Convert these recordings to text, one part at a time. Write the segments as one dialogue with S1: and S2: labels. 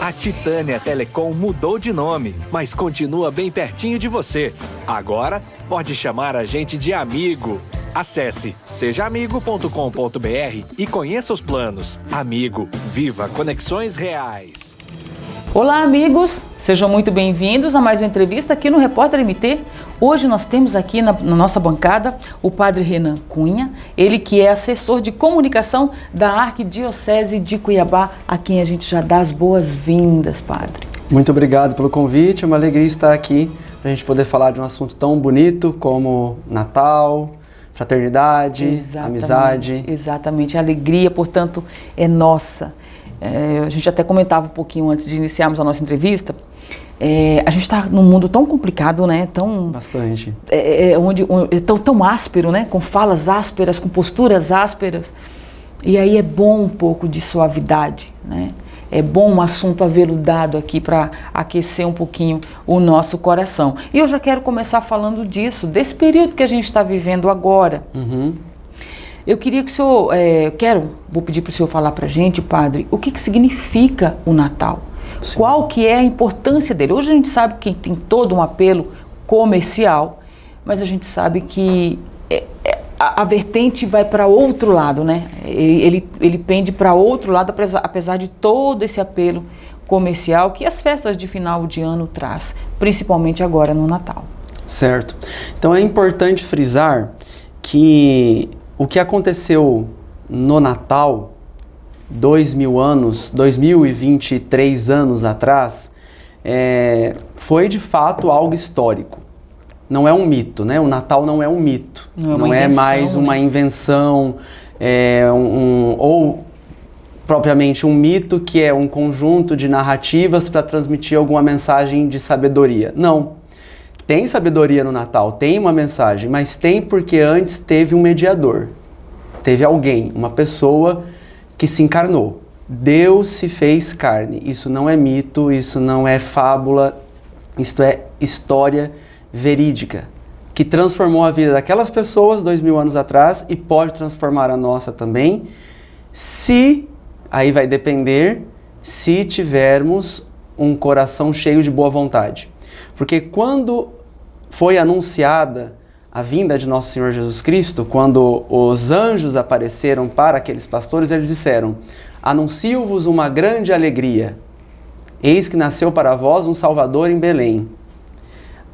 S1: A Titânia Telecom mudou de nome, mas continua bem pertinho de você. Agora, pode chamar a gente de amigo. Acesse sejaamigo.com.br e conheça os planos. Amigo, viva conexões reais.
S2: Olá, amigos! Sejam muito bem-vindos a mais uma entrevista aqui no Repórter MT. Hoje nós temos aqui na nossa bancada o Padre Renan Cunha, ele que é assessor de comunicação da Arquidiocese de Cuiabá, a quem a gente já dá as boas-vindas, Padre.
S3: Muito obrigado pelo convite, é uma alegria estar aqui para a gente poder falar de um assunto tão bonito como Natal, fraternidade, amizade.
S2: Exatamente, a alegria, portanto, é nossa. A gente até comentava um pouquinho antes de iniciarmos a nossa entrevista. A gente está num mundo tão complicado, né?
S3: Bastante.
S2: Tão áspero, né? Com falas ásperas, com posturas ásperas. E aí é bom um pouco de suavidade, né? É bom um assunto aveludado aqui para aquecer um pouquinho o nosso coração. E eu já quero começar falando disso, desse período que a gente está vivendo agora. Eu queria que o senhor, vou pedir para o senhor falar para a gente, Padre, o que significa o Natal? Sim. Qual que é a importância dele? Hoje a gente sabe que tem todo um apelo comercial, mas a gente sabe que a vertente vai para outro lado, né? Ele pende para outro lado, apesar de todo esse apelo comercial que as festas de final de ano traz, principalmente agora no Natal. Certo.
S3: Então é importante frisar que o que aconteceu no Natal, 2023 anos atrás, foi de fato algo histórico. Não é um mito, né? O Natal não é um mito. Não é mais uma invenção, ou propriamente um mito que é um conjunto de narrativas para transmitir alguma mensagem de sabedoria. Não. Tem sabedoria no Natal, tem uma mensagem, mas tem porque antes teve um mediador. Teve alguém, uma pessoa que se encarnou. Deus se fez carne. Isso não é mito, isso não é fábula, isto é história verídica, que transformou a vida daquelas pessoas 2000 anos atrás e pode transformar a nossa também, aí vai depender, se tivermos um coração cheio de boa vontade. Porque quando foi anunciada a vinda de Nosso Senhor Jesus Cristo, quando os anjos apareceram para aqueles pastores, eles disseram: anuncio-vos uma grande alegria, eis que nasceu para vós um Salvador em Belém.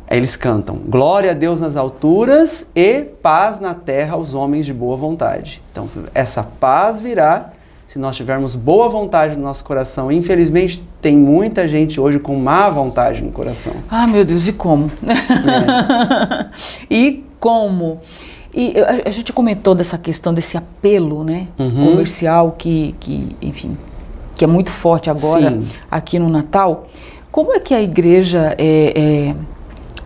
S3: Aí eles cantam: glória a Deus nas alturas e paz na terra aos homens de boa vontade. Então essa paz virá se nós tivermos boa vontade no nosso coração. Infelizmente, tem muita gente hoje com má vontade no coração. Ah, meu Deus, e como?
S2: E como? E a gente comentou dessa questão desse apelo, né, comercial que é muito forte agora. Sim. Aqui no Natal. Como é que a igreja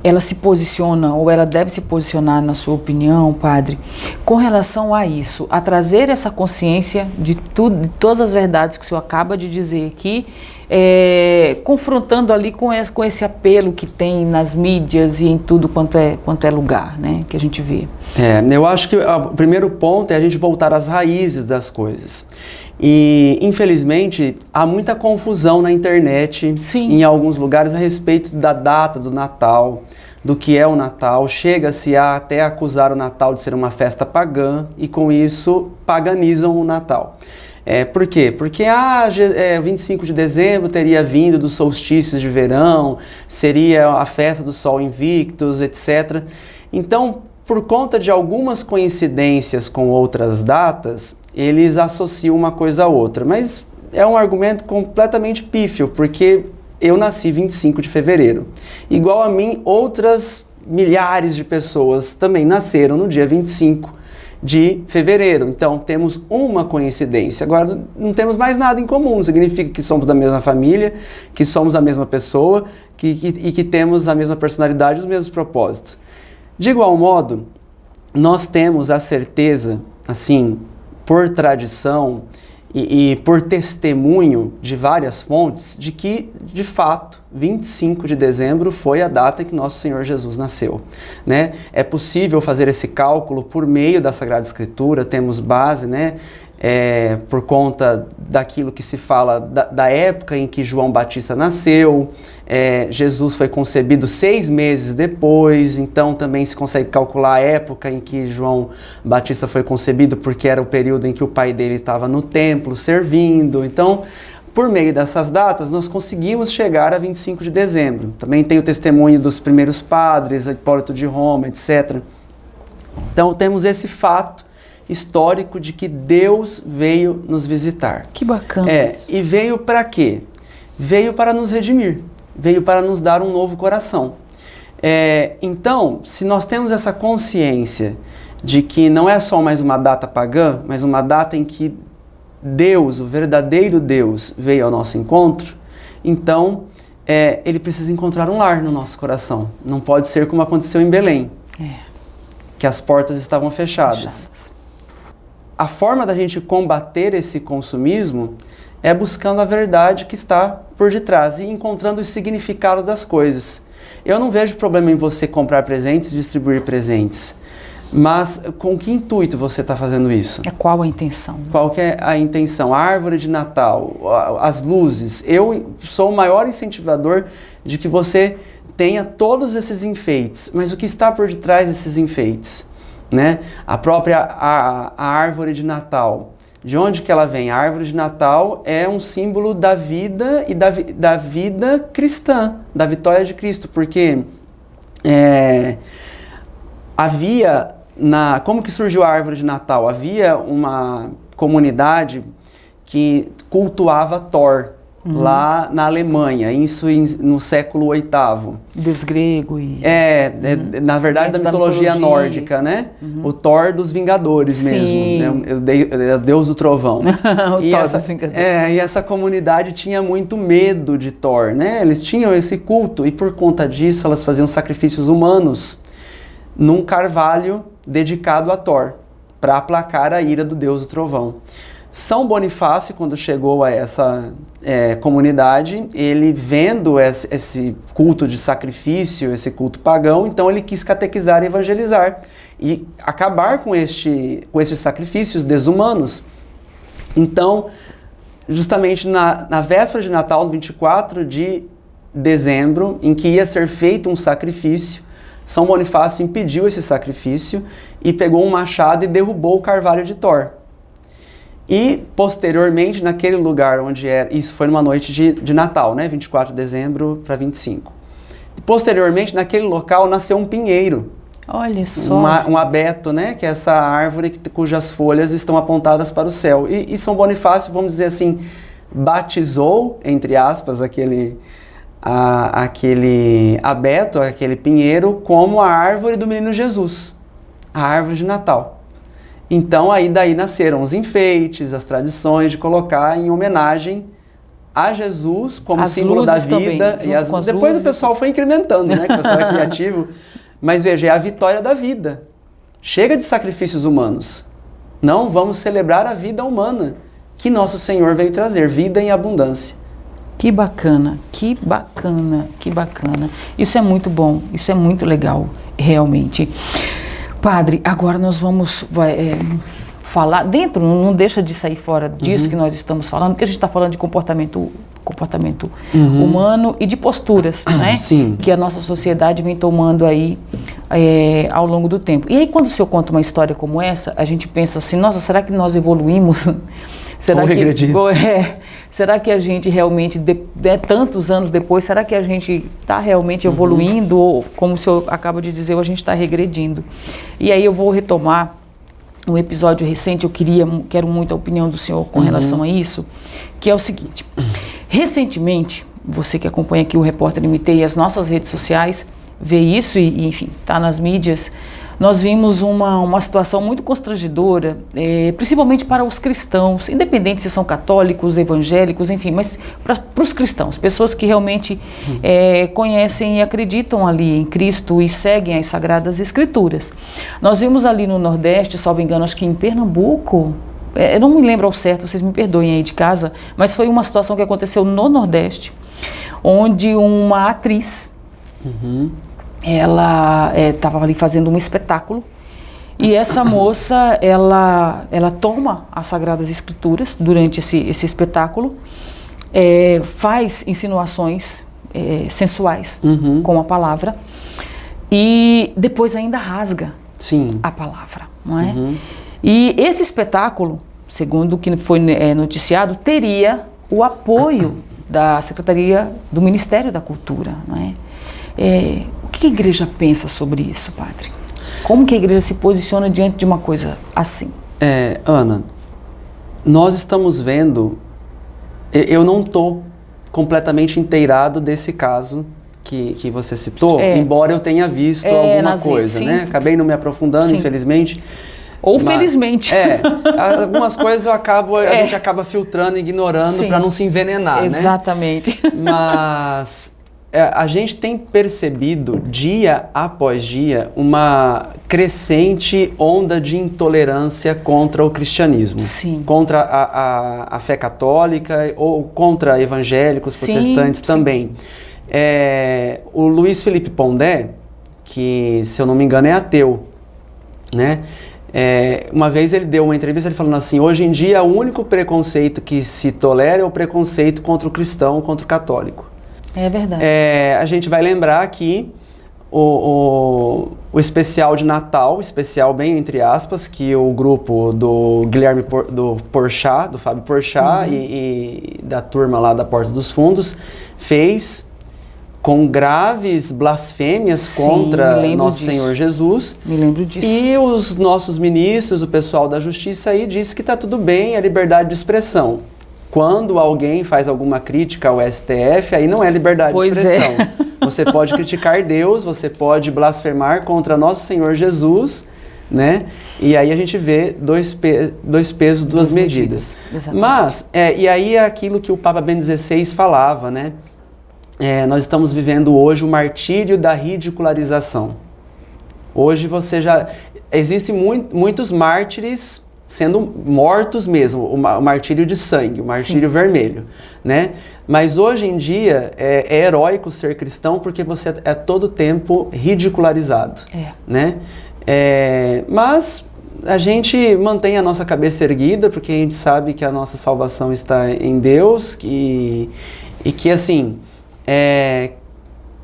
S2: ela se posiciona, ou ela deve se posicionar, na sua opinião, Padre, com relação a isso, a trazer essa consciência de todas as verdades que o senhor acaba de dizer aqui, confrontando ali com esse apelo que tem nas mídias e em tudo quanto é lugar, né, que a gente vê?
S3: Eu acho que o primeiro ponto é a gente voltar às raízes das coisas. E, infelizmente, há muita confusão na internet, em alguns lugares, a respeito da data do Natal, do que é o Natal. Chega-se a até acusar o Natal de ser uma festa pagã e, com isso, paganizam o Natal. Por quê? Porque 25 de dezembro teria vindo dos solstícios de verão, seria a festa do Sol Invictus, etc. Então, por conta de algumas coincidências com outras datas, eles associam uma coisa a outra. Mas é um argumento completamente pífio, porque eu nasci 25 de fevereiro. Igual a mim, outras milhares de pessoas também nasceram no dia 25 de fevereiro. Então, temos uma coincidência. Agora, não temos mais nada em comum. Não significa que somos da mesma família, que somos a mesma pessoa e que temos a mesma personalidade e os mesmos propósitos. De igual modo, nós temos a certeza, assim, por tradição e por testemunho de várias fontes, de que, de fato, 25 de dezembro foi a data que Nosso Senhor Jesus nasceu, né? É possível fazer esse cálculo por meio da Sagrada Escritura, temos base, né, por conta daquilo que se fala da época em que João Batista nasceu. Jesus foi concebido 6 meses depois, então também se consegue calcular a época em que João Batista foi concebido, porque era o período em que o pai dele estava no templo servindo. Então, por meio dessas datas, nós conseguimos chegar a 25 de dezembro. Também tem o testemunho dos primeiros padres, Hipólito de Roma, etc. Então, temos esse fato histórico de que Deus veio nos visitar.
S2: Que bacana isso.
S3: E veio para quê? Veio para nos redimir. Veio para nos dar um novo coração. Então, se nós temos essa consciência de que não é só mais uma data pagã, mas uma data em que Deus, o verdadeiro Deus, veio ao nosso encontro, então ele precisa encontrar um lar no nosso coração. Não pode ser como aconteceu em Belém, que as portas estavam fechadas. A forma da gente combater esse consumismo é buscando a verdade que está por detrás e encontrando os significados das coisas. Eu não vejo problema em você comprar presentes e distribuir presentes. Mas com que intuito você está fazendo isso?
S2: Qual a intenção?
S3: Qual que é a intenção? A árvore de Natal, as luzes. Eu sou o maior incentivador de que você tenha todos esses enfeites. Mas o que está por detrás desses enfeites? Né? A própria a árvore de Natal. De onde que ela vem? A árvore de Natal é um símbolo da vida e da vida cristã, da vitória de Cristo. Porque havia... Como que surgiu a árvore de Natal? Havia uma comunidade que cultuava Thor, lá na Alemanha, isso no século VIII.
S2: Deus grego e...
S3: na verdade, da mitologia nórdica, né? O Thor dos Vingadores mesmo, né? O Deus do Trovão. E essa comunidade tinha muito medo de Thor, né? Eles tinham esse culto e por conta disso elas faziam sacrifícios humanos num carvalho dedicado a Thor, para aplacar a ira do Deus do Trovão. São Bonifácio, quando chegou a essa comunidade, ele vendo esse culto de sacrifício, esse culto pagão, então ele quis catequizar e evangelizar e acabar com esses sacrifícios desumanos. Então, justamente na véspera de Natal, no 24 de dezembro, em que ia ser feito um sacrifício, São Bonifácio impediu esse sacrifício e pegou um machado e derrubou o carvalho de Thor. E, posteriormente, naquele lugar onde era... Isso foi numa noite de Natal, né? 24 de dezembro para 25. E, posteriormente, naquele local, nasceu um pinheiro.
S2: Olha só.
S3: Um abeto, né? Que é essa árvore cujas folhas estão apontadas para o céu. E São Bonifácio, vamos dizer assim, batizou, entre aspas, aquele abeto, aquele pinheiro, como a árvore do menino Jesus, a árvore de Natal. Então daí nasceram os enfeites, as tradições de colocar em homenagem a Jesus como símbolo da vida.
S2: Também,
S3: depois o pessoal foi incrementando, né? Que o pessoal é criativo. Mas veja, é a vitória da vida. Chega de sacrifícios humanos. Não, vamos celebrar a vida humana que nosso Senhor veio trazer, vida em abundância.
S2: Que bacana, que bacana, que bacana. Isso é muito bom, isso é muito legal, realmente. Padre, agora nós vamos falar, dentro, não deixa de sair fora disso que nós estamos falando, porque a gente está falando de comportamento humano e de posturas, né?
S3: Sim.
S2: Que a nossa sociedade vem tomando aí ao longo do tempo. E aí quando o senhor conta uma história como essa, a gente pensa assim, nossa, será que nós evoluímos? Será que a gente realmente, tantos anos depois, será que a gente está realmente evoluindo? Ou, como o senhor acaba de dizer, ou a gente está regredindo? E aí eu vou retomar um episódio recente, quero muito a opinião do senhor com relação a isso, que é o seguinte. Recentemente, você que acompanha aqui o Repórter MT e as nossas redes sociais, vê isso e enfim, está nas mídias, nós vimos uma situação muito constrangedora, principalmente para os cristãos, independente se são católicos, evangélicos, enfim, mas para os cristãos, pessoas que realmente conhecem e acreditam ali em Cristo e seguem as Sagradas Escrituras. Nós vimos ali no Nordeste, salvo engano, acho que em Pernambuco, eu não me lembro ao certo, vocês me perdoem aí de casa, mas foi uma situação que aconteceu no Nordeste, onde uma atriz... ela estava ali fazendo um espetáculo E essa moça, ela toma as Sagradas Escrituras durante esse espetáculo, faz insinuações sensuais com a palavra e depois ainda rasga a palavra, não é? E esse espetáculo, segundo o que foi noticiado, teria o apoio da Secretaria do Ministério da Cultura, não é? O que a igreja pensa sobre isso, padre? Como que a igreja se posiciona diante de uma coisa assim?
S3: Ana, nós estamos vendo, eu não estou completamente inteirado desse caso que você citou, embora eu tenha visto alguma coisa, né? Acabei não me aprofundando, infelizmente.
S2: Ou felizmente.
S3: Algumas coisas a gente acaba filtrando, ignorando para não se envenenar,
S2: Exatamente.
S3: né? Mas a gente tem percebido, dia após dia, uma crescente onda de intolerância contra o cristianismo. Contra a fé católica ou contra evangélicos, protestantes também. O Luiz Felipe Pondé, que, se eu não me engano, é ateu, né? Uma vez ele deu uma entrevista ele falando assim: hoje em dia o único preconceito que se tolera é o preconceito contra o cristão, contra o católico.
S2: É verdade.
S3: A gente vai lembrar que o especial de Natal, especial bem entre aspas, que o grupo do Guilherme do Fábio Porchat e da turma lá da Porta dos Fundos fez com graves blasfêmias contra Nosso Senhor Jesus.
S2: Me lembro disso.
S3: E os nossos ministros, o pessoal da justiça aí, disse que está tudo bem, é liberdade de expressão. Quando alguém faz alguma crítica ao STF, aí não é liberdade de expressão. Você pode criticar Deus, você pode blasfemar contra Nosso Senhor Jesus, né? E aí a gente vê dois pesos, duas medidas. Mas, e aí é aquilo que o Papa Bento XVI falava, né? Nós estamos vivendo hoje o martírio da ridicularização. Hoje existem muitos mártires sendo mortos mesmo, o martírio de sangue, o martírio vermelho, né? Mas hoje em dia é heróico ser cristão porque você é todo tempo ridicularizado, né? Mas a gente mantém a nossa cabeça erguida porque a gente sabe que a nossa salvação está em Deus e que assim...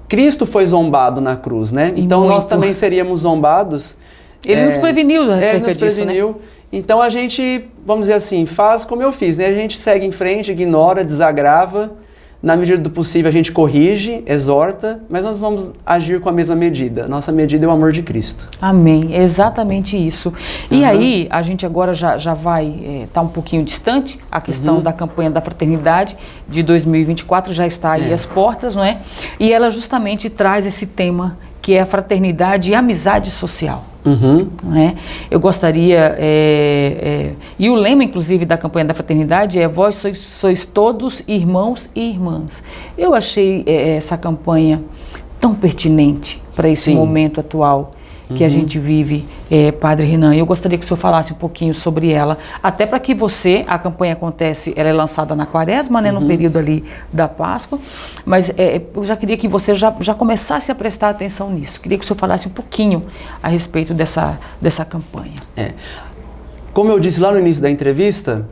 S3: Cristo foi zombado na cruz, né? Então nós também seríamos zombados.
S2: Ele nos preveniu acerca disso,
S3: preveniu. Né? Então a gente, vamos dizer assim, faz como eu fiz, né? A gente segue em frente, ignora, desagrava. Na medida do possível a gente corrige, exorta, mas nós vamos agir com a mesma medida. Nossa medida é o amor de Cristo.
S2: Amém, exatamente isso. E aí, a gente agora já vai estar um pouquinho distante, a questão da campanha da fraternidade de 2024 já está aí às portas, não é? E ela justamente traz esse tema que é a fraternidade e a amizade social. Não é? Eu gostaria, e o lema inclusive da campanha da fraternidade é: vós sois todos irmãos e irmãs. Eu achei essa campanha tão pertinente para esse momento atual que a gente vive, Padre Renan. Eu gostaria que o senhor falasse um pouquinho sobre ela, até para que a campanha acontece, ela é lançada na Quaresma, né, no período ali da Páscoa, mas eu já queria que você já começasse a prestar atenção nisso. Queria que o senhor falasse um pouquinho a respeito dessa campanha.
S3: Como eu disse lá no início da entrevista,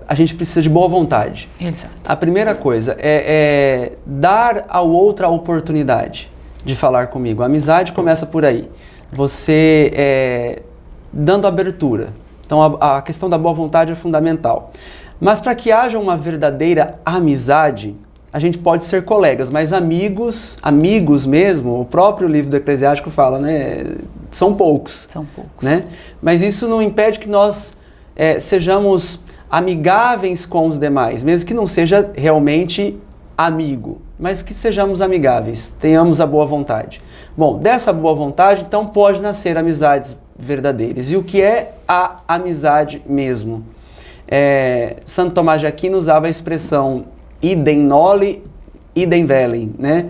S3: a gente precisa de boa vontade.
S2: Exato.
S3: A primeira coisa é dar ao outro a oportunidade de falar comigo. A amizade começa por aí. Você dando abertura. Então a questão da boa vontade é fundamental. Mas para que haja uma verdadeira amizade, a gente pode ser colegas, mas amigos mesmo, o próprio livro do Eclesiástico fala, né? São poucos.
S2: São poucos.
S3: Né? Mas isso não impede que nós sejamos amigáveis com os demais, mesmo que não seja realmente amigo, mas que sejamos amigáveis, tenhamos a boa vontade. Bom, dessa boa vontade, então, pode nascer amizades verdadeiras. E o que é a amizade mesmo? Santo Tomás de Aquino usava a expressão idem noli, idem velem, né?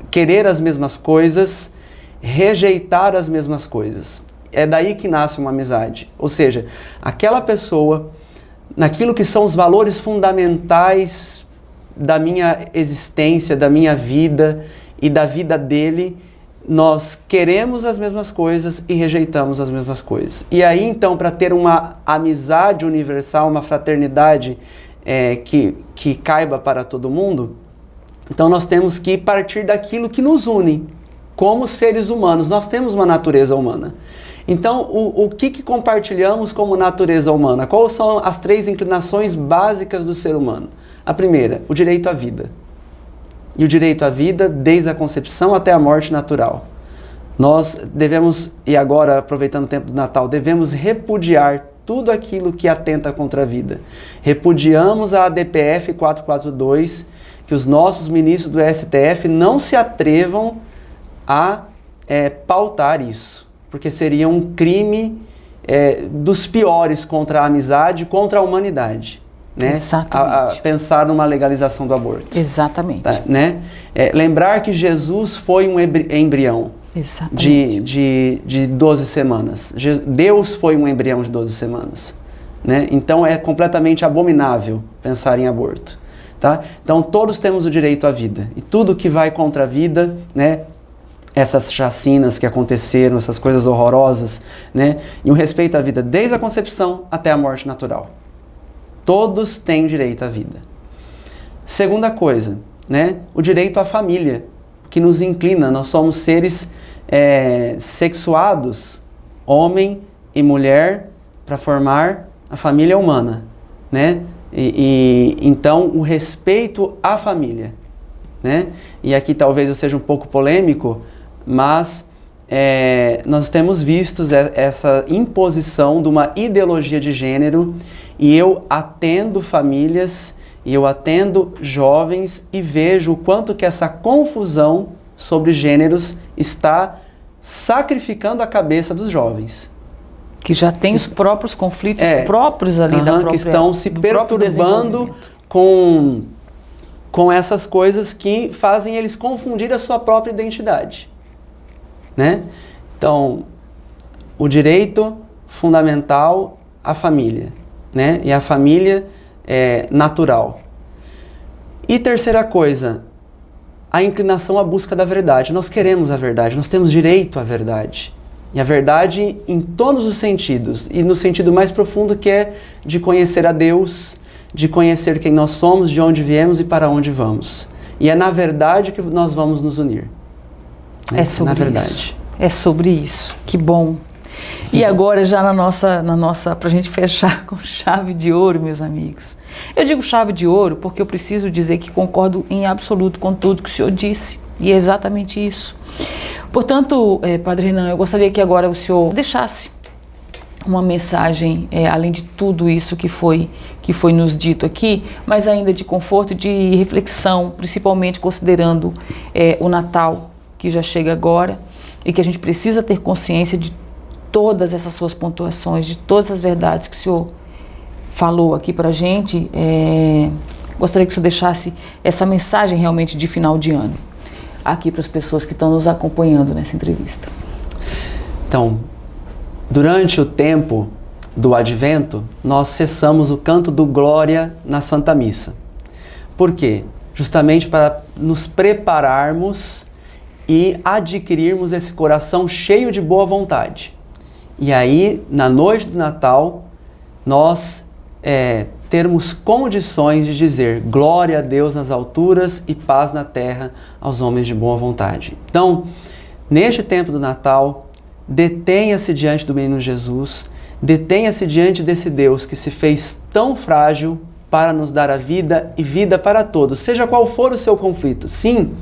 S3: Querer as mesmas coisas, rejeitar as mesmas coisas. É daí que nasce uma amizade. Ou seja, aquela pessoa, naquilo que são os valores fundamentais da minha existência, da minha vida e da vida dele, nós queremos as mesmas coisas e rejeitamos as mesmas coisas. E aí, então, para ter uma amizade universal, uma fraternidade que caiba para todo mundo, então nós temos que partir daquilo que nos une como seres humanos. Nós temos uma natureza humana. Então, o que compartilhamos como natureza humana? Quais são as 3 inclinações básicas do ser humano? A primeira, o direito à vida. E o direito à vida desde a concepção até a morte natural. Nós devemos, e agora aproveitando o tempo do Natal, devemos repudiar tudo aquilo que atenta contra a vida. Repudiamos a ADPF 442, que os nossos ministros do STF não se atrevam a pautar isso, porque seria um crime dos piores contra a amizade, contra a humanidade. Né?
S2: Exatamente.
S3: A pensar numa legalização do aborto.
S2: Exatamente.
S3: Tá, né? Lembrar que Jesus foi um embrião de 12 semanas. Deus foi um embrião de 12 semanas. Né? Então é completamente abominável pensar em aborto. Tá? Então todos temos o direito à vida. E tudo que vai contra a vida, né? Essas chacinas que aconteceram, essas coisas horrorosas, né? E o respeito à vida desde a concepção até a morte natural. Todos têm direito à vida. Segunda coisa, né? O direito à família, que nos inclina. Nós somos seres sexuados, homem e mulher, para formar a família humana, né? Então, o respeito à família, né? E aqui talvez eu seja um pouco polêmico, mas nós temos visto essa imposição de uma ideologia de gênero, e eu atendo famílias, e eu atendo jovens e vejo o quanto que essa confusão sobre gêneros está sacrificando a cabeça dos jovens.
S2: Que já tem os próprios conflitos próprios ali da própria,
S3: que estão se perturbando com essas coisas que fazem eles confundir a sua própria identidade. Né? Então, o direito fundamental à família, né? E a família natural. E terceira coisa, a inclinação à busca da verdade. Nós queremos a verdade, nós temos direito à verdade. E a verdade em todos os sentidos, e no sentido mais profundo, que é de conhecer a Deus, de conhecer quem nós somos, de onde viemos e para onde vamos. E é na verdade que nós vamos nos unir.
S2: É sobre
S3: na verdade.
S2: Isso. É sobre isso. Que bom. E agora já na nossa, pra gente fechar com chave de ouro, meus amigos. Eu digo chave de ouro porque eu preciso dizer que concordo em absoluto com tudo que o senhor disse. E é exatamente isso. Portanto, Padre Renan, eu gostaria que agora o senhor deixasse uma mensagem, além de tudo isso que foi nos dito aqui, mas ainda de conforto, de reflexão, principalmente considerando o Natal, que já chega agora, e que a gente precisa ter consciência de todas essas suas pontuações, de todas as verdades que o senhor falou aqui pra gente. Gostaria que o senhor deixasse essa mensagem realmente de final de ano, aqui para as pessoas que estão nos acompanhando nessa entrevista.
S3: Então, durante o tempo do Advento, nós cessamos o canto do Glória na Santa Missa. Por quê? Justamente para nos prepararmos e adquirirmos esse coração cheio de boa vontade. E aí, na noite do Natal, nós termos condições de dizer glória a Deus nas alturas e paz na terra aos homens de boa vontade. Então, neste tempo do Natal, detenha-se diante do menino Jesus, detenha-se diante desse Deus que se fez tão frágil para nos dar a vida e vida para todos, seja qual for o seu conflito. Sim,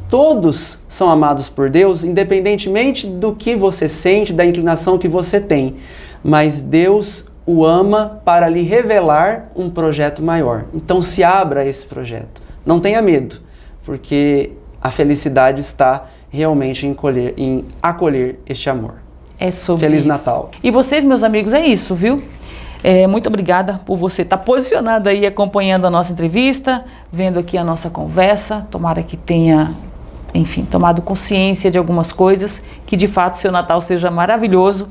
S3: todos são amados por Deus, independentemente do que você sente, da inclinação que você tem, mas Deus o ama para lhe revelar um projeto maior. Então se abra a esse projeto. Não tenha medo, porque a felicidade está realmente em acolher este amor.
S2: É sobre
S3: Feliz
S2: isso.
S3: Natal.
S2: E vocês, meus amigos, é isso, viu? Muito obrigada por você estar posicionado aí, acompanhando a nossa entrevista, vendo aqui a nossa conversa. Tomara que tenha, enfim, tomado consciência de algumas coisas, que de fato seu Natal seja maravilhoso,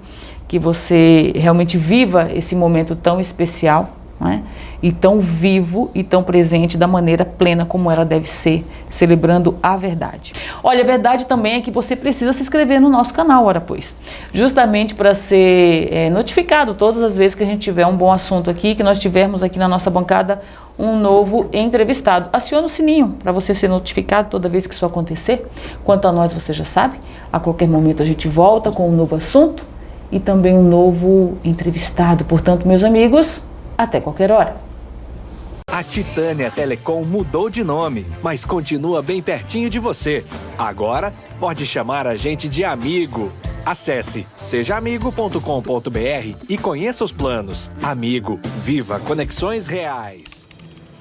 S2: que você realmente viva esse momento tão especial, não é? E tão vivo e tão presente da maneira plena como ela deve ser, celebrando a verdade. Olha, a verdade também é que você precisa se inscrever no nosso canal, ora pois, justamente para ser notificado todas as vezes que a gente tiver um bom assunto aqui, que nós tivermos aqui na nossa bancada um novo entrevistado. Acione o sininho para você ser notificado toda vez que isso acontecer. Quanto a nós, você já sabe, a qualquer momento a gente volta com um novo assunto e também um novo entrevistado. Portanto, meus amigos, até qualquer hora.
S1: A Titânia Telecom mudou de nome, mas continua bem pertinho de você. Agora, pode chamar a gente de amigo. Acesse sejaamigo.com.br e conheça os planos. Amigo, viva conexões reais.